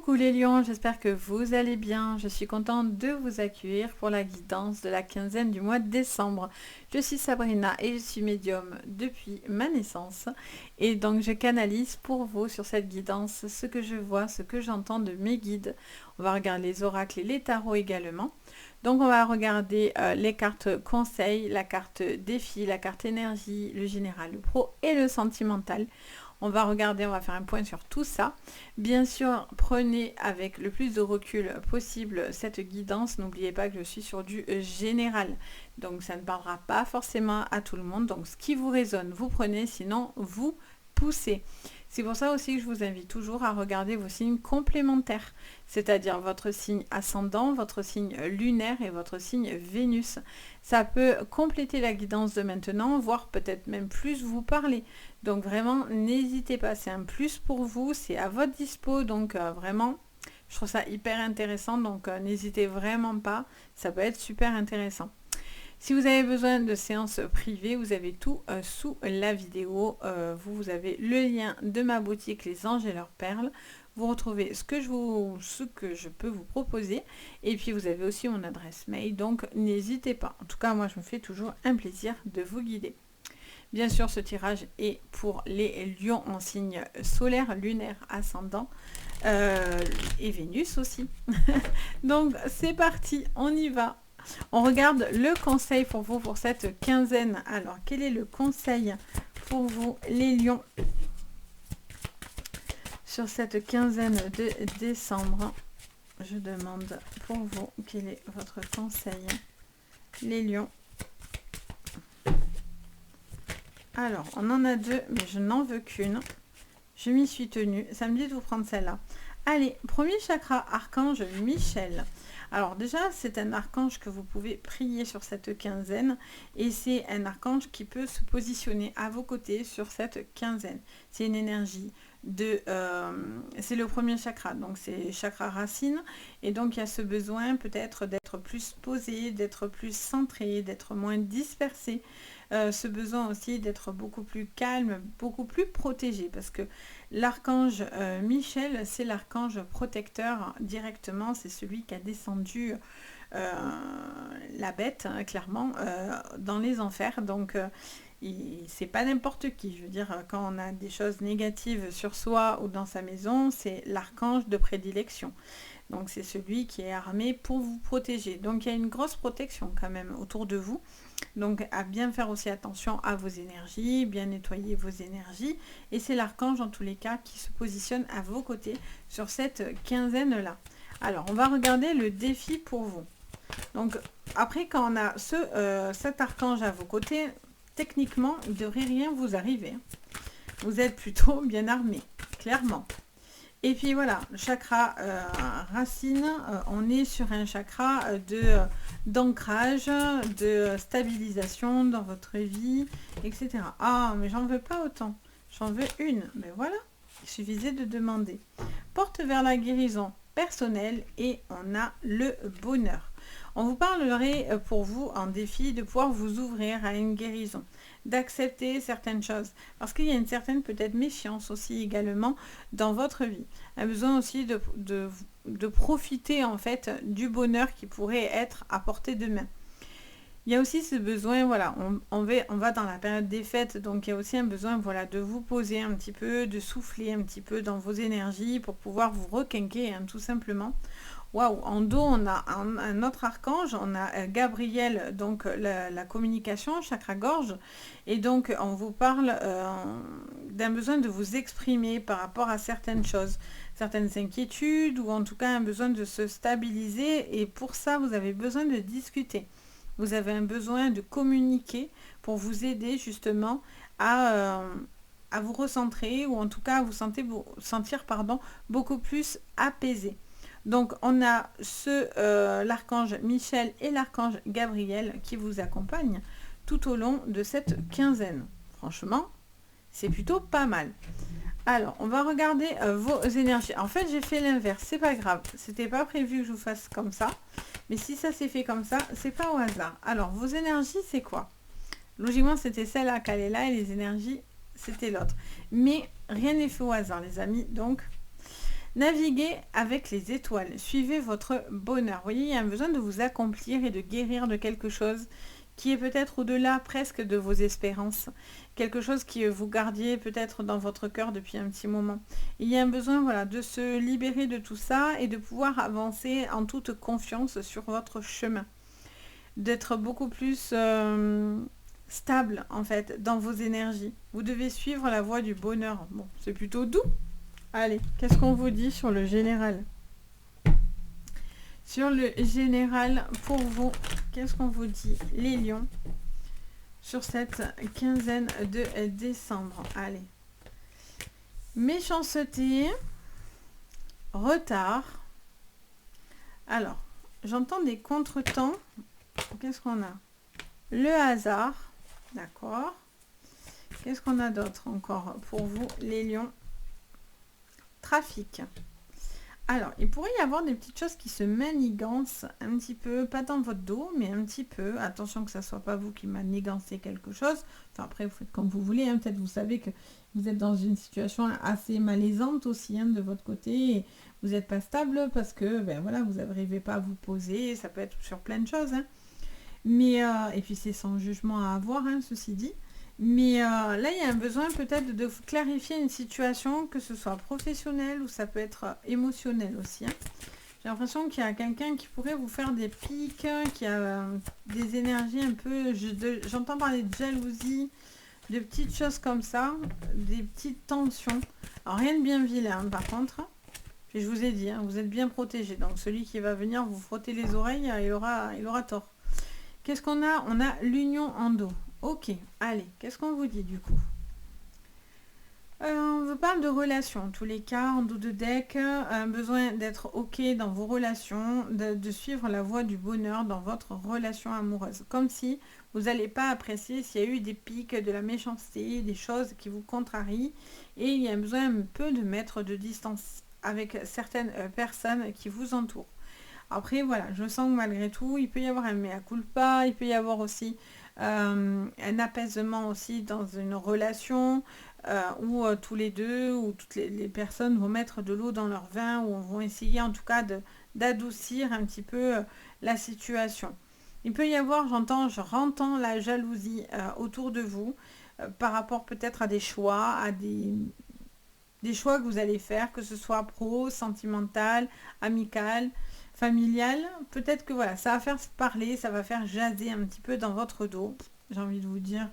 Coucou les lions, j'espère que vous allez bien. Je suis contente de vous accueillir pour la guidance de la quinzaine du mois de décembre. Je suis Sabrina et je suis médium depuis ma naissance. Et donc je canalise pour vous sur cette guidance ce que je vois, ce que j'entends de mes guides. On va regarder les oracles et les tarots également. Donc on va regarder les cartes conseils, la carte défi, la carte énergie, le général, le pro et le sentimental. On va regarder, on va faire un point sur tout ça. Bien sûr, prenez avec le plus de recul possible cette guidance. N'oubliez pas que je suis sur du général. Donc, ça ne parlera pas forcément à tout le monde. Donc, ce qui vous résonne, vous prenez. Sinon, vous poussez. C'est pour ça aussi que je vous invite toujours à regarder vos signes complémentaires, c'est-à-dire votre signe ascendant, votre signe lunaire et votre signe Vénus. Ça peut compléter la guidance de maintenant, voire peut-être même plus vous parler. Donc vraiment, n'hésitez pas, c'est un plus pour vous, c'est à votre dispo, donc vraiment, je trouve ça hyper intéressant, donc n'hésitez vraiment pas, ça peut être super intéressant. Si vous avez besoin de séances privées, vous avez tout sous la vidéo. Vous avez le lien de ma boutique Les Anges et leurs perles. Vous retrouvez ce que je peux vous proposer. Et puis vous avez aussi mon adresse mail. Donc n'hésitez pas. En tout cas, moi je me fais toujours un plaisir de vous guider. Bien sûr, ce tirage est pour les lions en signe solaire, lunaire, ascendant et Vénus aussi. Donc c'est parti, on y va. On regarde le conseil pour vous pour cette quinzaine. Alors, quel est le conseil pour vous, les lions, sur cette quinzaine de décembre? Je demande pour vous, quel est votre conseil, les lions? Alors, on en a deux, mais je n'en veux qu'une. Je m'y suis tenue. Ça me dit de vous prendre celle-là. Allez, premier chakra, archange Michel. Alors déjà, c'est un archange que vous pouvez prier sur cette quinzaine et c'est un archange qui peut se positionner à vos côtés sur cette quinzaine. C'est une énergie c'est le premier chakra, donc c'est chakra racine et donc il y a ce besoin peut-être d'être plus posé, d'être plus centré, d'être moins dispersé. Ce besoin aussi d'être beaucoup plus calme, beaucoup plus protégé, parce que l'archange Michel, c'est l'archange protecteur directement, c'est celui qui a descendu la bête, hein, clairement, dans les enfers. Donc, c'est pas n'importe qui. Je veux dire, quand on a des choses négatives sur soi ou dans sa maison, c'est l'archange de prédilection. Donc, c'est celui qui est armé pour vous protéger. Donc, il y a une grosse protection quand même autour de vous. Donc, à bien faire aussi attention à vos énergies, bien nettoyer vos énergies. Et c'est l'archange, en tous les cas, qui se positionne à vos côtés sur cette quinzaine-là. Alors, on va regarder le défi pour vous. Donc, après, quand on a cet archange à vos côtés, techniquement, il ne devrait rien vous arriver. Vous êtes plutôt bien armé, clairement. Et puis voilà, le chakra racine, on est sur un chakra d'ancrage, de stabilisation dans votre vie, etc. Ah, mais j'en veux pas autant. J'en veux une. Mais voilà, il suffisait de demander. Porte vers la guérison personnelle et on a le bonheur. On vous parlerait pour vous en défi de pouvoir vous ouvrir à une guérison, d'accepter certaines choses, parce qu'il y a une certaine peut-être méfiance aussi également dans votre vie. Un besoin aussi de profiter en fait du bonheur qui pourrait être à portée de main. Il y a aussi ce besoin, voilà, on va dans la période des fêtes, donc il y a aussi un besoin, voilà, de vous poser un petit peu, de souffler un petit peu dans vos énergies pour pouvoir vous requinquer, hein, tout simplement. Waouh, en dos, on a un autre archange, on a Gabriel, donc la communication, chakra-gorge. Et donc, on vous parle d'un besoin de vous exprimer par rapport à certaines choses, certaines inquiétudes, ou en tout cas un besoin de se stabiliser. Et pour ça, vous avez besoin de discuter. Vous avez un besoin de communiquer pour vous aider justement à vous recentrer, ou en tout cas à vous sentir beaucoup plus apaisé. Donc, on a l'archange Michel et l'archange Gabriel qui vous accompagnent tout au long de cette quinzaine. Franchement, c'est plutôt pas mal. Alors, on va regarder vos énergies. En fait, j'ai fait l'inverse, c'est pas grave. C'était pas prévu que je vous fasse comme ça. Mais si ça s'est fait comme ça, c'est pas au hasard. Alors, vos énergies, c'est quoi? Logiquement, c'était celle-là qu'elle est là et les énergies, c'était l'autre. Mais rien n'est fait au hasard, les amis. Donc, Naviguez avec les étoiles, suivez votre bonheur. Vous voyez, il y a un besoin de vous accomplir et de guérir de quelque chose qui est peut-être au-delà presque de vos espérances. Quelque chose que vous gardiez peut-être dans votre cœur depuis un petit moment. Il y a un besoin voilà, de se libérer de tout ça et de pouvoir avancer en toute confiance sur votre chemin. D'être beaucoup plus stable en fait dans vos énergies. Vous devez suivre la voie du bonheur. Bon, c'est plutôt doux. Allez, qu'est-ce qu'on vous dit sur le général? Sur le général, pour vous, qu'est-ce qu'on vous dit, les lions, sur cette quinzaine de décembre? Allez. Méchanceté, retard. Alors, j'entends des contretemps. Qu'est-ce qu'on a? Le hasard. D'accord. Qu'est-ce qu'on a d'autre encore pour vous, les lions? Trafic. Alors, il pourrait y avoir des petites choses qui se manigancent un petit peu, pas dans votre dos, mais un petit peu. Attention que ça ne soit pas vous qui manigancez quelque chose. Enfin, après, vous faites comme vous voulez. Hein. Peut-être vous savez que vous êtes dans une situation assez malaisante aussi hein, de votre côté. Et vous n'êtes pas stable parce que ben, voilà, vous n'arrivez pas à vous poser. Ça peut être sur plein de choses. Hein. Mais, et puis, c'est sans jugement à avoir, hein, ceci dit. Mais là, il y a un besoin peut-être de clarifier une situation, que ce soit professionnel ou ça peut être émotionnel aussi. Hein. J'ai l'impression qu'il y a quelqu'un qui pourrait vous faire des pics, qui a des énergies un peu... J'entends parler de jalousie, de petites choses comme ça, des petites tensions. Alors, rien de bien vilain, par contre. Puis je vous ai dit, hein, vous êtes bien protégé. Donc, celui qui va venir vous frotter les oreilles, il aura tort. Qu'est-ce qu'on a? On a l'union en dos. Ok, allez, qu'est-ce qu'on vous dit du coup? On vous parle de relations, en tous les cas, en dos de deck, besoin d'être ok dans vos relations, de suivre la voie du bonheur dans votre relation amoureuse. Comme si vous n'allez pas apprécier s'il y a eu des pics, de la méchanceté, des choses qui vous contrarient. Et il y a besoin un peu de mettre de distance avec certaines personnes qui vous entourent. Après, voilà, je sens que malgré tout, il peut y avoir un mea culpa, il peut y avoir aussi un apaisement aussi dans une relation où tous les deux ou toutes les personnes vont mettre de l'eau dans leur vin ou vont essayer en tout cas d'adoucir un petit peu la situation. Il peut y avoir, je rentends la jalousie autour de vous par rapport peut-être à des choix, à des choix que vous allez faire, que ce soit pro, sentimental, amical, familial. Peut-être que voilà, ça va faire parler, ça va faire jaser un petit peu dans votre dos. J'ai envie de vous dire,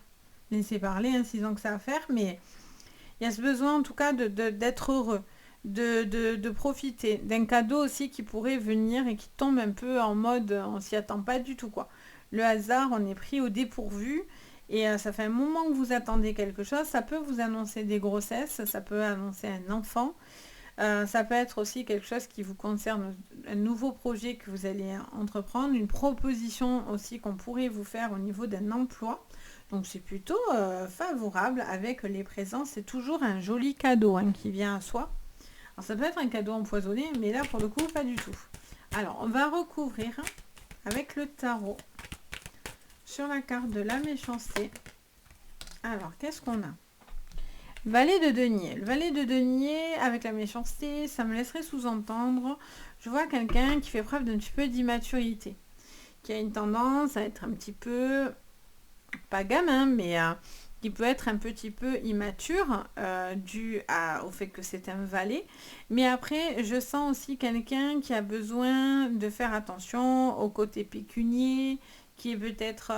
laissez parler, hein, s'ils ont que ça à faire, mais il y a ce besoin en tout cas d'être heureux, de profiter d'un cadeau aussi qui pourrait venir et qui tombe un peu en mode, on s'y attend pas du tout quoi. Le hasard, on est pris au dépourvu. Et ça fait un moment que vous attendez quelque chose. Ça peut vous annoncer des grossesses, ça peut annoncer un enfant. Ça peut être aussi quelque chose qui vous concerne, un nouveau projet que vous allez entreprendre, une proposition aussi qu'on pourrait vous faire au niveau d'un emploi. Donc c'est plutôt favorable avec les présents. C'est toujours un joli cadeau hein, qui vient à soi. Alors ça peut être un cadeau empoisonné, mais là pour le coup pas du tout. Alors on va recouvrir avec le tarot. Sur la carte de la méchanceté. Alors, qu'est-ce qu'on a? Valet de denier. Le valet de denier, avec la méchanceté, ça me laisserait sous-entendre. Je vois quelqu'un qui fait preuve d'un petit peu d'immaturité. Qui a une tendance à être un petit peu, pas gamin, mais qui peut être un petit peu immature, dû au fait que c'est un valet. Mais après, je sens aussi quelqu'un qui a besoin de faire attention au côté pécunier, qui est peut-être...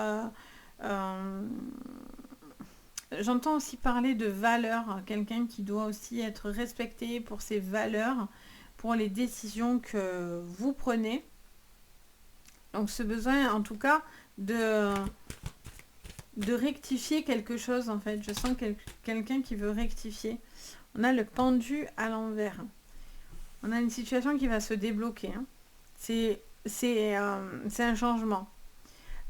j'entends aussi parler de valeurs, quelqu'un qui doit aussi être respecté pour ses valeurs, pour les décisions que vous prenez. Donc ce besoin en tout cas de rectifier quelque chose en fait. Je sens quelqu'un qui veut rectifier. On a le pendu à l'envers. On a une situation qui va se débloquer. Hein. C'est un changement.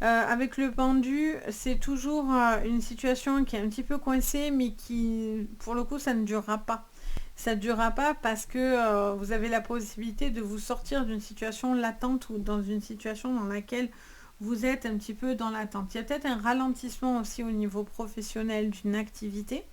Avec le pendu, c'est toujours une situation qui est un petit peu coincée, mais qui, pour le coup, ça ne durera pas. Ça ne durera pas parce que vous avez la possibilité de vous sortir d'une situation latente ou dans une situation dans laquelle vous êtes un petit peu dans l'attente. Il y a peut-être un ralentissement aussi au niveau professionnel d'une activité.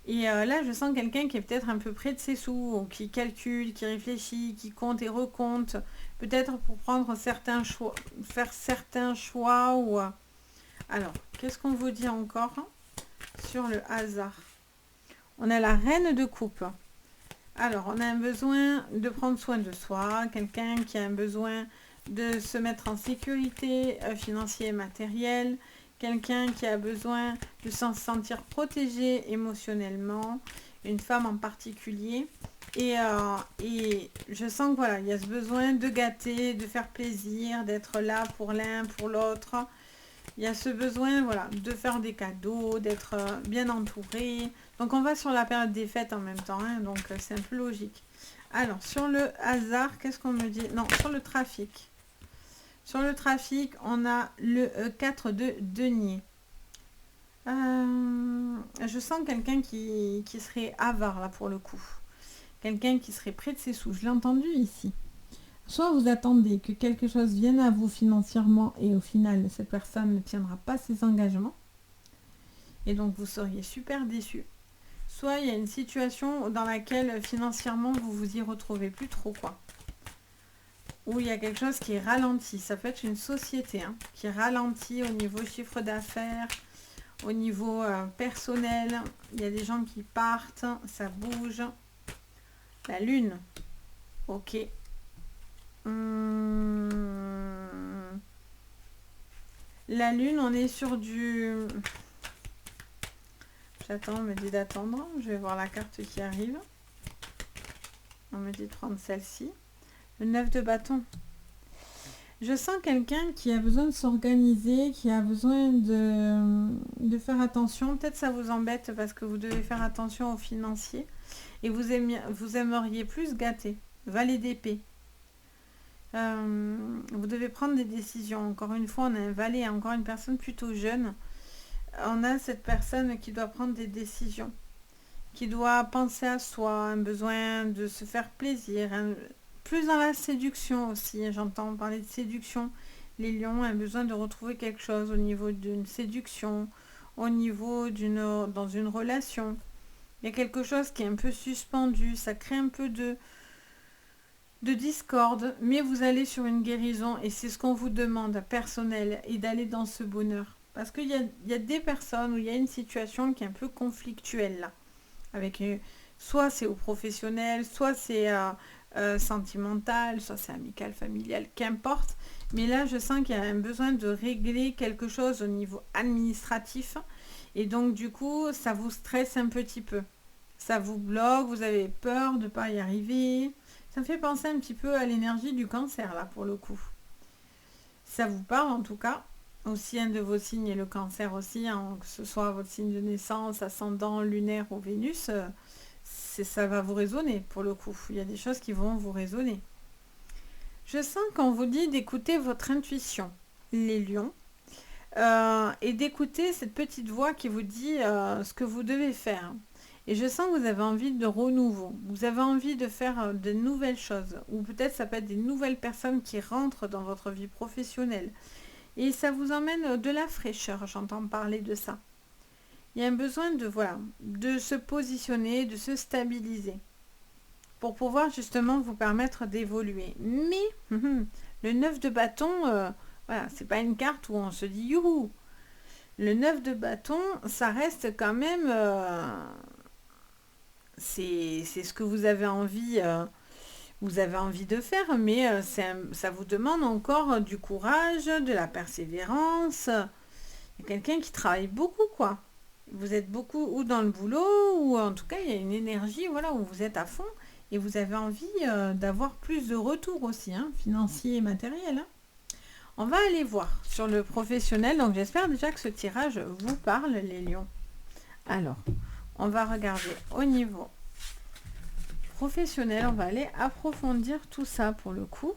Et là, je sens quelqu'un qui est peut-être un peu près de ses sous, ou qui calcule, qui réfléchit, qui compte et recompte, peut-être pour prendre certains choix, faire certains choix. Ou alors, qu'est-ce qu'on vous dit encore sur le hasard? On a la reine de coupe. Alors, on a un besoin de prendre soin de soi, quelqu'un qui a un besoin de se mettre en sécurité financière et matérielle, quelqu'un qui a besoin de se sentir protégé émotionnellement, une femme en particulier. Et je sens que voilà, il y a ce besoin de gâter, de faire plaisir, d'être là pour l'un, pour l'autre. Il y a ce besoin, voilà, de faire des cadeaux, d'être bien entouré. Donc on va sur la période des fêtes en même temps, hein, donc c'est un peu logique. Alors, sur le hasard, qu'est-ce qu'on me dit? Non, sur le trafic. Sur le trafic, on a le 4 de denier. Je sens quelqu'un qui serait avare, là, pour le coup. Quelqu'un qui serait près de ses sous. Je l'ai entendu ici. Soit vous attendez que quelque chose vienne à vous financièrement et au final, cette personne ne tiendra pas ses engagements. Et donc, vous seriez super déçu. Soit il y a une situation dans laquelle financièrement, vous vous y retrouvez plus trop, quoi. Ou il y a quelque chose qui est ralenti. Ça peut être une société qui ralentit au niveau chiffre d'affaires, au niveau personnel. Il y a des gens qui partent, ça bouge. La lune. Ok. La lune, on est sur du... J'attends, on me dit d'attendre. Je vais voir la carte qui arrive. On me dit de prendre celle-ci. Le 9 de bâton. Je sens quelqu'un qui a besoin de s'organiser, qui a besoin de faire attention. Peut-être ça vous embête parce que vous devez faire attention aux financiers. Et vous aimeriez plus gâter. Valet d'épée. Vous devez prendre des décisions. Encore une fois, on a un valet, encore une personne plutôt jeune. On a cette personne qui doit prendre des décisions, qui doit penser à soi, un besoin de se faire plaisir, plus dans la séduction aussi. J'entends parler de séduction. Les lions, un besoin de retrouver quelque chose au niveau d'une séduction, au niveau dans une relation. Il y a quelque chose qui est un peu suspendu, ça crée un peu de discorde, mais vous allez sur une guérison et c'est ce qu'on vous demande, personnel, et d'aller dans ce bonheur. Parce qu'il y a des personnes où il y a une situation qui est un peu conflictuelle là. Avec soit c'est au professionnel, soit c'est sentimental, soit c'est amical, familial, qu'importe. Mais là, je sens qu'il y a un besoin de régler quelque chose au niveau administratif. Et donc, du coup, ça vous stresse un petit peu. Ça vous bloque, vous avez peur de ne pas y arriver. Ça me fait penser un petit peu à l'énergie du cancer, là, pour le coup. Ça vous parle, en tout cas. Aussi, un de vos signes est le cancer aussi, que ce soit votre signe de naissance, ascendant, lunaire ou Vénus, ça va vous résonner, pour le coup. Il y a des choses qui vont vous résonner. Je sens qu'on vous dit d'écouter votre intuition, les lions, et d'écouter cette petite voix qui vous dit ce que vous devez faire. Et je sens que vous avez envie de renouveau. Vous avez envie de faire de nouvelles choses. Ou peut-être ça peut être des nouvelles personnes qui rentrent dans votre vie professionnelle. Et ça vous emmène de la fraîcheur, j'entends parler de ça. Il y a un besoin de se positionner, de se stabiliser. Pour pouvoir justement vous permettre d'évoluer. Mais, le 9 de bâton, c'est pas une carte où on se dit youhou. Le 9 de bâton, ça reste quand même... c'est ce que vous avez envie de faire, mais ça vous demande encore du courage, de la persévérance. Il y a quelqu'un qui travaille beaucoup, quoi. Vous êtes beaucoup ou dans le boulot, ou en tout cas, il y a une énergie, voilà, où vous êtes à fond, et vous avez envie d'avoir plus de retours aussi, financier et matériel. On va aller voir sur le professionnel, donc j'espère déjà que ce tirage vous parle, les lions. Alors, on va regarder au niveau professionnel, on va aller approfondir tout ça pour le coup.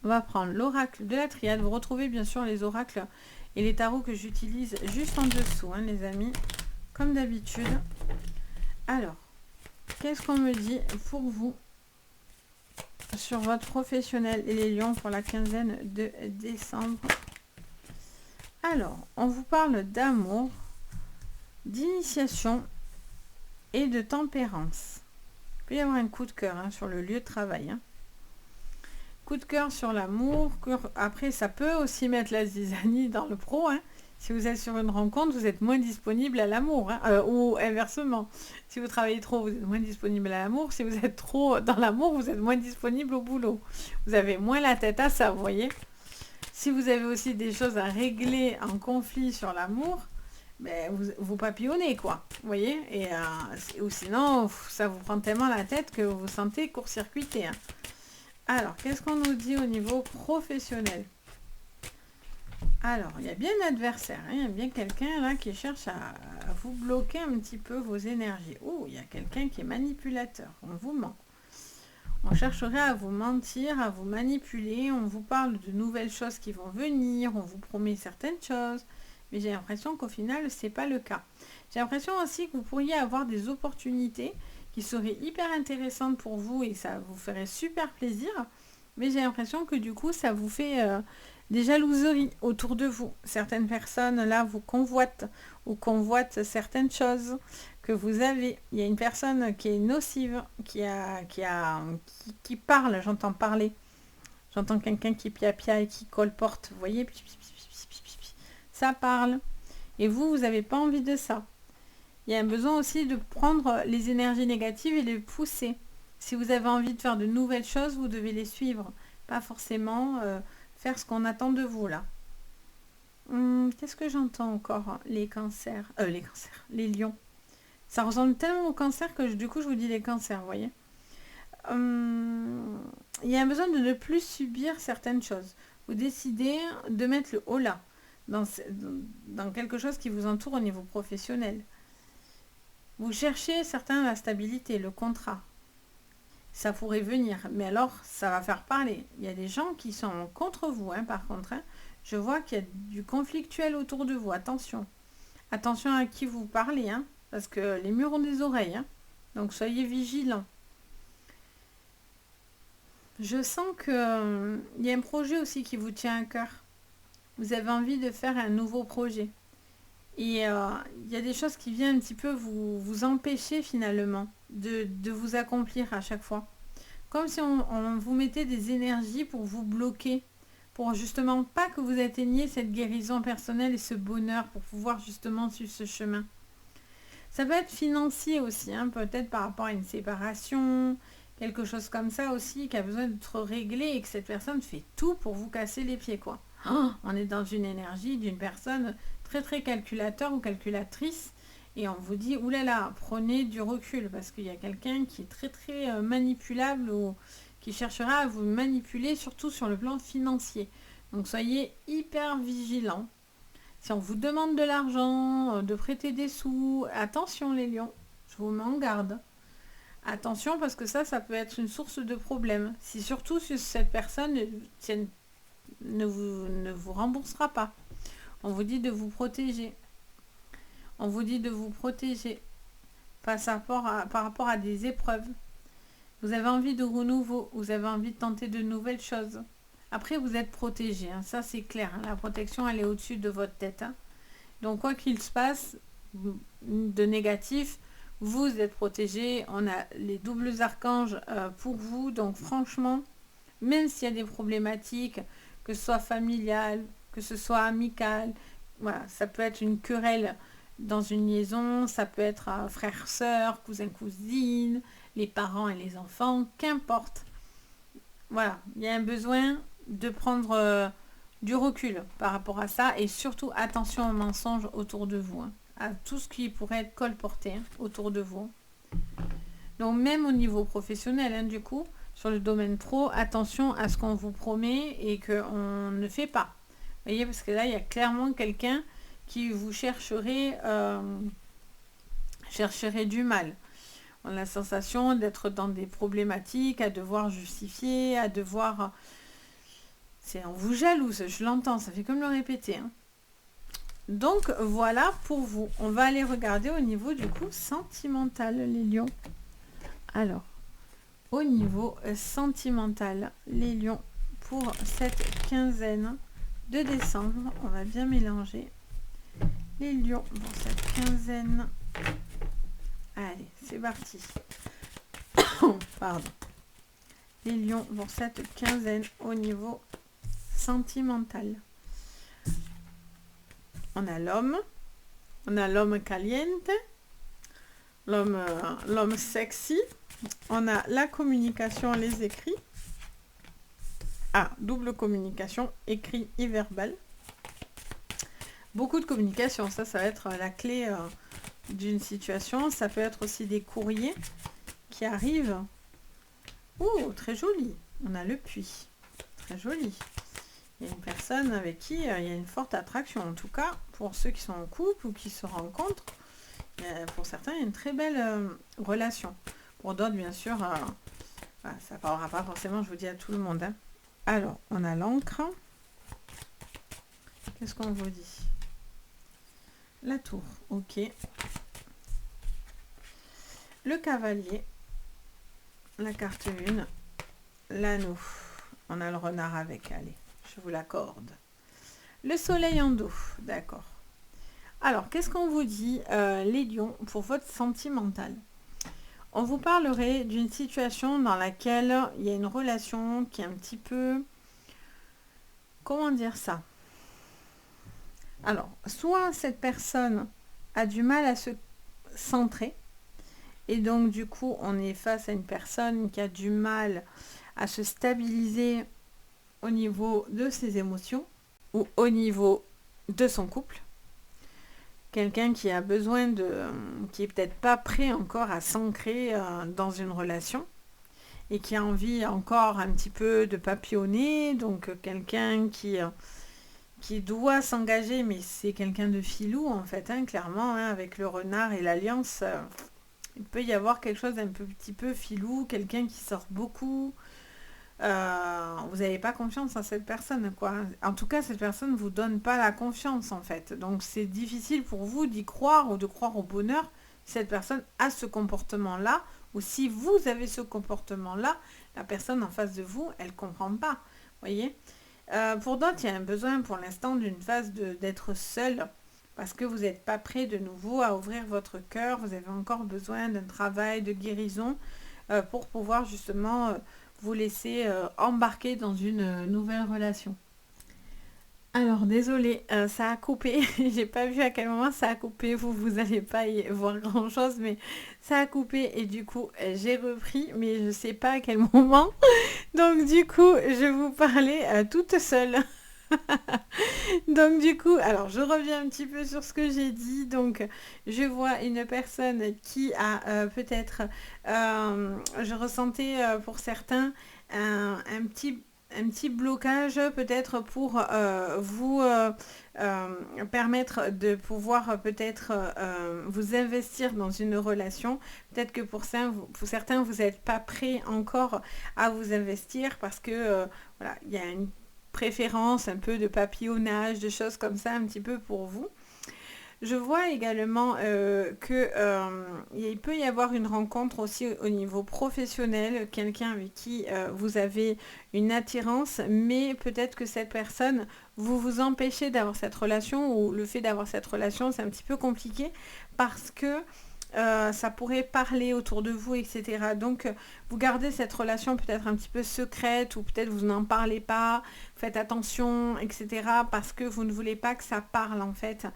On va prendre l'oracle de la triade. Vous retrouvez bien sûr les oracles et les tarots que j'utilise juste en dessous, les amis, comme d'habitude. Alors, qu'est-ce qu'on me dit pour vous sur votre professionnel et les lions pour la quinzaine de décembre? Alors, on vous parle d'amour, d'initiation, et de tempérance. Il peut y avoir un coup de cœur sur le lieu de travail. Coup de cœur sur l'amour. Après, ça peut aussi mettre la zizanie dans le pro. Si vous êtes sur une rencontre, vous êtes moins disponible à l'amour. Ou inversement. Si vous travaillez trop, vous êtes moins disponible à l'amour. Si vous êtes trop dans l'amour, vous êtes moins disponible au boulot. Vous avez moins la tête à ça, vous voyez. Si vous avez aussi des choses à régler en conflit sur l'amour, ben, vous papillonnez, quoi. Vous voyez. Ou sinon, ça vous prend tellement la tête que vous vous sentez court-circuité. Alors, qu'est-ce qu'on nous dit au niveau professionnel? Alors, il y a bien un adversaire, il y a bien quelqu'un là qui cherche à vous bloquer un petit peu vos énergies. Oh, il y a quelqu'un qui est manipulateur, on vous ment. On chercherait à vous mentir, à vous manipuler, on vous parle de nouvelles choses qui vont venir, on vous promet certaines choses, mais j'ai l'impression qu'au final, ce n'est pas le cas. J'ai l'impression aussi que vous pourriez avoir des opportunités qui seraient hyper intéressantes pour vous et ça vous ferait super plaisir, mais j'ai l'impression que du coup, ça vous fait des jalouseries autour de vous. Certaines personnes, là, vous convoitent ou convoitent certaines choses que vous avez. Il y a une personne qui est nocive, qui parle, j'entends parler. J'entends quelqu'un qui pia et qui colporte, vous voyez, ça parle. Et vous n'avez pas envie de ça. Il y a un besoin aussi de prendre les énergies négatives et les pousser. Si vous avez envie de faire de nouvelles choses, vous devez les suivre. Pas forcément faire ce qu'on attend de vous, là. Qu'est-ce que j'entends encore? Les cancers. Les lions. Ça ressemble tellement au cancer que du coup, je vous dis les cancers, vous voyez. Il y a un besoin de ne plus subir certaines choses. Vous décidez de mettre le haut là, dans quelque chose qui vous entoure au niveau professionnel. Vous cherchez certains la stabilité, le contrat. Ça pourrait venir, mais alors ça va faire parler. Il y a des gens qui sont contre vous, par contre. Je vois qu'il y a du conflictuel autour de vous. Attention. Attention à qui vous parlez, parce que les murs ont des oreilles. Donc soyez vigilants. Je sens qu'il y a un projet aussi qui vous tient à cœur. Vous avez envie de faire un nouveau projet. Et il y a des choses qui viennent un petit peu vous empêcher finalement de vous accomplir à chaque fois. Comme si on vous mettait des énergies pour vous bloquer, pour justement pas que vous atteigniez cette guérison personnelle et ce bonheur pour pouvoir justement suivre ce chemin. Ça peut être financier aussi, peut-être par rapport à une séparation, quelque chose comme ça aussi qui a besoin d'être réglé et que cette personne fait tout pour vous casser les pieds, quoi. On est dans une énergie d'une personne très très calculateur ou calculatrice et on vous dit oulala, prenez du recul parce qu'il y a quelqu'un qui est très très manipulable ou qui cherchera à vous manipuler surtout sur le plan financier. Donc soyez hyper vigilants. Si on vous demande de l'argent, de prêter des sous, attention les lions, je vous mets en garde. Attention parce que ça peut être une source de problème. Surtout si cette personne ne vous remboursera pas. On vous dit de vous protéger. On vous dit de vous protéger par rapport à des épreuves. Vous avez envie de renouveau. Vous avez envie de tenter de nouvelles choses. Après, vous êtes protégé. Ça, c'est clair. La protection, elle est au-dessus de votre tête. Donc, quoi qu'il se passe de négatif, vous êtes protégé. On a les doubles archanges pour vous. Donc, franchement, même s'il y a des problématiques, que ce soit familiales, que ce soit amical, voilà, ça peut être une querelle dans une liaison, ça peut être frère, sœur, cousin, cousine, les parents et les enfants, qu'importe. Voilà, il y a un besoin de prendre du recul par rapport à ça et surtout attention aux mensonges autour de vous, à tout ce qui pourrait être colporté autour de vous. Donc même au niveau professionnel, du coup, sur le domaine pro, attention à ce qu'on vous promet et qu'on ne fait pas. Vous voyez, parce que là, il y a clairement quelqu'un qui vous chercherait du mal. On a la sensation d'être dans des problématiques, à devoir justifier, à devoir... on vous jalouse, je l'entends, ça fait comme le répéter. Donc, voilà pour vous. On va aller regarder au niveau du coup sentimental, les lions. Alors, au niveau sentimental, les lions, pour cette quinzaine de décembre, on va bien mélanger les lions pour cette quinzaine. Allez, c'est parti. Pardon. Les lions pour cette quinzaine au niveau sentimental. On a l'homme caliente, l'homme sexy, on a la communication, les écrits. Ah, double communication, écrit et verbal. Beaucoup de communication, ça va être la clé d'une situation. Ça peut être aussi des courriers qui arrivent. Oh, très joli. On a le puits. Très joli. Il y a une personne avec qui il y a une forte attraction. En tout cas, pour ceux qui sont en couple ou qui se rencontrent, pour certains, il y a une très belle relation. Pour d'autres, bien sûr, ça ne parlera pas forcément, je vous dis, à tout le monde. Hein. Alors, on a l'encre. Qu'est-ce qu'on vous dit? La tour, ok. Le cavalier. La carte 1. L'anneau. On a le renard avec, allez, je vous l'accorde. Le soleil en dos, d'accord. Alors, qu'est-ce qu'on vous dit, les lions, pour votre sentimental? On vous parlerait d'une situation dans laquelle il y a une relation qui est un petit peu... Comment dire ça? Alors, soit cette personne a du mal à se centrer, et donc du coup, on est face à une personne qui a du mal à se stabiliser au niveau de ses émotions, ou au niveau de son couple. Quelqu'un qui a besoin qui est peut-être pas prêt encore à s'ancrer dans une relation et qui a envie encore un petit peu de papillonner, donc quelqu'un qui doit s'engager, mais c'est quelqu'un de filou en fait, hein, clairement, hein, avec le renard et l'alliance, il peut y avoir quelque chose d'un petit peu filou, quelqu'un qui sort beaucoup. Vous n'avez pas confiance en cette personne, quoi. En tout cas, cette personne ne vous donne pas la confiance, en fait. Donc, c'est difficile pour vous d'y croire ou de croire au bonheur si cette personne a ce comportement-là, ou si vous avez ce comportement-là, la personne en face de vous, elle ne comprend pas. Voyez, pour d'autres, il y a un besoin pour l'instant d'une phase d'être seul, parce que vous n'êtes pas prêt de nouveau à ouvrir votre cœur. Vous avez encore besoin d'un travail de guérison pour pouvoir justement... vous laisser embarquer dans une nouvelle relation. Alors désolé, ça a coupé. J'ai pas vu à quel moment ça a coupé. Vous n'allez pas y voir grand chose, mais ça a coupé et du coup j'ai repris, mais je sais pas à quel moment. Donc du coup je vous parlais toute seule. Donc du coup, alors je reviens un petit peu sur ce que j'ai dit. Donc je vois une personne qui a peut-être, je ressentais pour certains un petit blocage peut-être pour vous permettre de pouvoir peut-être vous investir dans une relation. Peut-être que pour certains, vous n'êtes pas prêt encore à vous investir parce que voilà, il y a une préférence, un peu de papillonnage, de choses comme ça un petit peu pour vous. Je vois également il peut y avoir une rencontre aussi au niveau professionnel, quelqu'un avec qui vous avez une attirance, mais peut-être que cette personne, vous empêchez d'avoir cette relation, ou le fait d'avoir cette relation, c'est un petit peu compliqué parce que ça pourrait parler autour de vous, etc. Donc, vous gardez cette relation peut-être un petit peu secrète, ou peut-être vous n'en parlez pas, faites attention, etc. Parce que vous ne voulez pas que ça parle, en fait,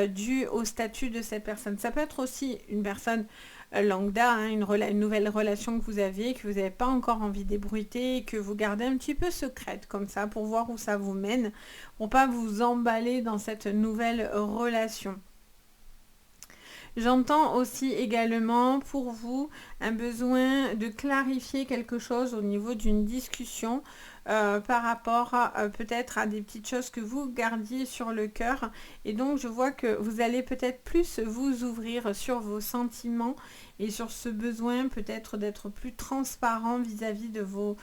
dû au statut de cette personne. Ça peut être aussi une personne lambda, hein, une nouvelle relation que vous n'avez pas encore envie d'ébruiter, et que vous gardez un petit peu secrète, comme ça, pour voir où ça vous mène, pour pas vous emballer dans cette nouvelle relation. J'entends aussi également pour vous un besoin de clarifier quelque chose au niveau d'une discussion par rapport peut-être à des petites choses que vous gardiez sur le cœur. Et donc je vois que vous allez peut-être plus vous ouvrir sur vos sentiments et sur ce besoin peut-être d'être plus transparent vis-à-vis de vos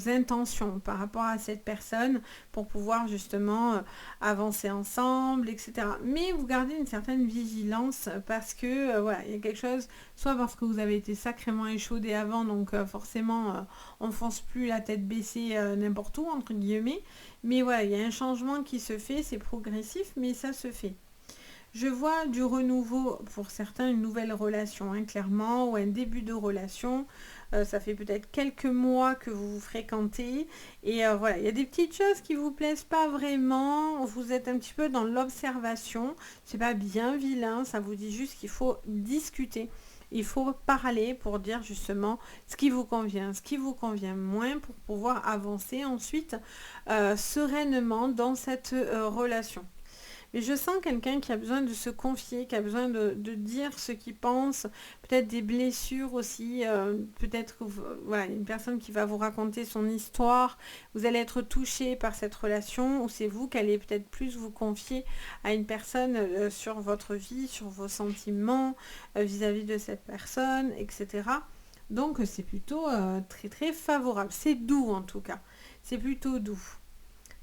intentions par rapport à cette personne pour pouvoir justement avancer ensemble, etc. Mais vous gardez une certaine vigilance parce que voilà, il y a quelque chose, soit parce que vous avez été sacrément échaudé avant, donc forcément on fonce plus la tête baissée n'importe où, entre guillemets. Mais voilà, il y a un changement qui se fait, c'est progressif, mais ça se fait. Je vois du renouveau pour certains, une nouvelle relation, hein, clairement, ou un début de relation. Ça fait peut-être quelques mois que vous vous fréquentez. Et voilà, il y a des petites choses qui vous plaisent pas vraiment. Vous êtes un petit peu dans l'observation. C'est pas bien vilain, ça vous dit juste qu'il faut discuter. Il faut parler pour dire justement ce qui vous convient moins pour pouvoir avancer ensuite sereinement dans cette relation. Mais je sens quelqu'un qui a besoin de se confier, qui a besoin de dire ce qu'il pense, peut-être des blessures aussi, peut-être que voilà, une personne qui va vous raconter son histoire, vous allez être touché par cette relation, ou c'est vous qui allez peut-être plus vous confier à une personne sur votre vie, sur vos sentiments vis-à-vis de cette personne, etc. Donc c'est plutôt très très favorable. C'est doux en tout cas. C'est plutôt doux.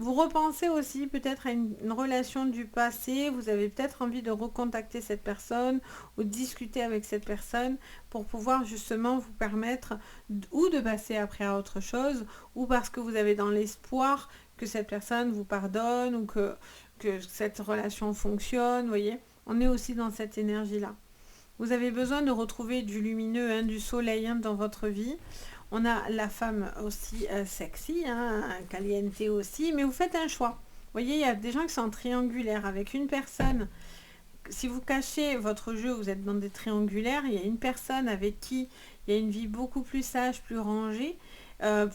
Vous repensez aussi peut-être à une relation du passé, vous avez peut-être envie de recontacter cette personne ou de discuter avec cette personne pour pouvoir justement vous permettre ou de passer après à autre chose ou parce que vous avez dans l'espoir que cette personne vous pardonne ou que cette relation fonctionne, vous voyez. On est aussi dans cette énergie-là. Vous avez besoin de retrouver du lumineux, hein, du soleil dans votre vie. On a la femme aussi sexy, hein, caliente aussi, mais vous faites un choix. Vous voyez, il y a des gens qui sont triangulaires avec une personne. Si vous cachez votre jeu, vous êtes dans des triangulaires, il y a une personne avec qui il y a une vie beaucoup plus sage, plus rangée,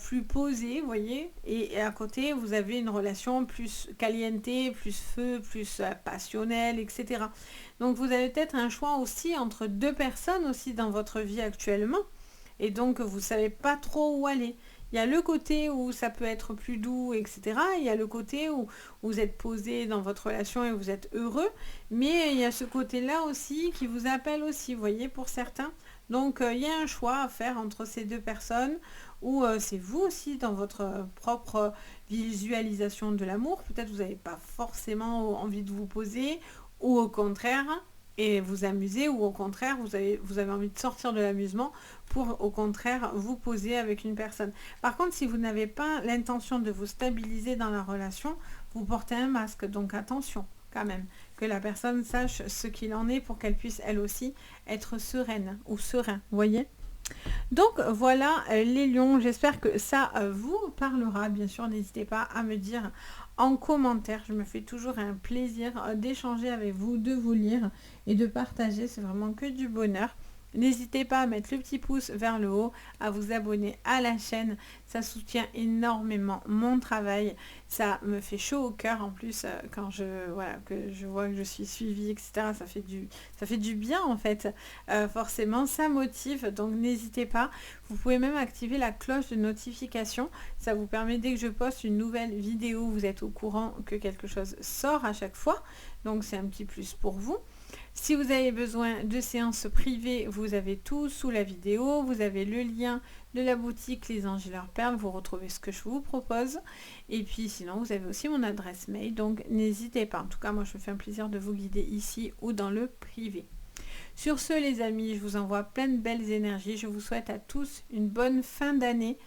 plus posée, vous voyez, et à côté, vous avez une relation plus caliente, plus feu, plus passionnelle, etc. Donc, vous avez peut-être un choix aussi entre deux personnes aussi dans votre vie actuellement. Et donc, vous ne savez pas trop où aller. Il y a le côté où ça peut être plus doux, etc. Il y a le côté où vous êtes posé dans votre relation et vous êtes heureux. Mais il y a ce côté-là aussi qui vous appelle aussi, vous voyez, pour certains. Donc, il y a un choix à faire entre ces deux personnes où c'est vous aussi dans votre propre visualisation de l'amour. Peut-être vous n'avez pas forcément envie de vous poser ou au contraire et vous amuser ou au contraire vous avez envie de sortir de l'amusement pour au contraire vous poser avec une personne. Par contre, si vous n'avez pas l'intention de vous stabiliser dans la relation, vous portez un masque, donc attention quand même, que la personne sache ce qu'il en est pour qu'elle puisse elle aussi être sereine ou serein, vous voyez. Donc voilà les lions, j'espère que ça vous parlera. Bien sûr, n'hésitez pas à me dire en commentaire, je me fais toujours un plaisir d'échanger avec vous, de vous lire et de partager, c'est vraiment que du bonheur. N'hésitez pas à mettre le petit pouce vers le haut, à vous abonner à la chaîne, ça soutient énormément mon travail, ça me fait chaud au cœur en plus quand que je vois que je suis suivie, etc. Ça fait du bien en fait, forcément ça motive, donc n'hésitez pas. Vous pouvez même activer la cloche de notification, ça vous permet dès que je poste une nouvelle vidéo, vous êtes au courant que quelque chose sort à chaque fois, donc c'est un petit plus pour vous. Si vous avez besoin de séances privées, vous avez tout sous la vidéo. Vous avez le lien de la boutique Les Anges et leurs perles. Vous retrouvez ce que je vous propose. Et puis sinon, vous avez aussi mon adresse mail. Donc n'hésitez pas. En tout cas, moi, je me fais un plaisir de vous guider ici ou dans le privé. Sur ce, les amis, je vous envoie plein de belles énergies. Je vous souhaite à tous une bonne fin d'année.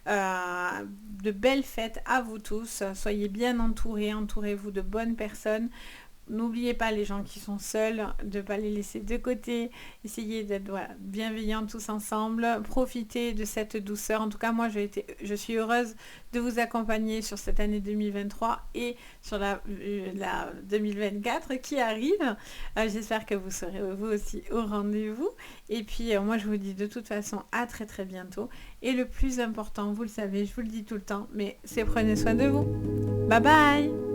De belles fêtes à vous tous. Soyez bien entourés. Entourez-vous de bonnes personnes. N'oubliez pas les gens qui sont seuls, de ne pas les laisser de côté. Essayez d'être bienveillants tous ensemble. Profitez de cette douceur. En tout cas, moi, je suis heureuse de vous accompagner sur cette année 2023 et sur la 2024 qui arrive. J'espère que vous serez vous aussi au rendez-vous. Et puis, moi, je vous dis de toute façon à très très bientôt. Et le plus important, vous le savez, je vous le dis tout le temps, mais c'est prenez soin de vous. Bye bye!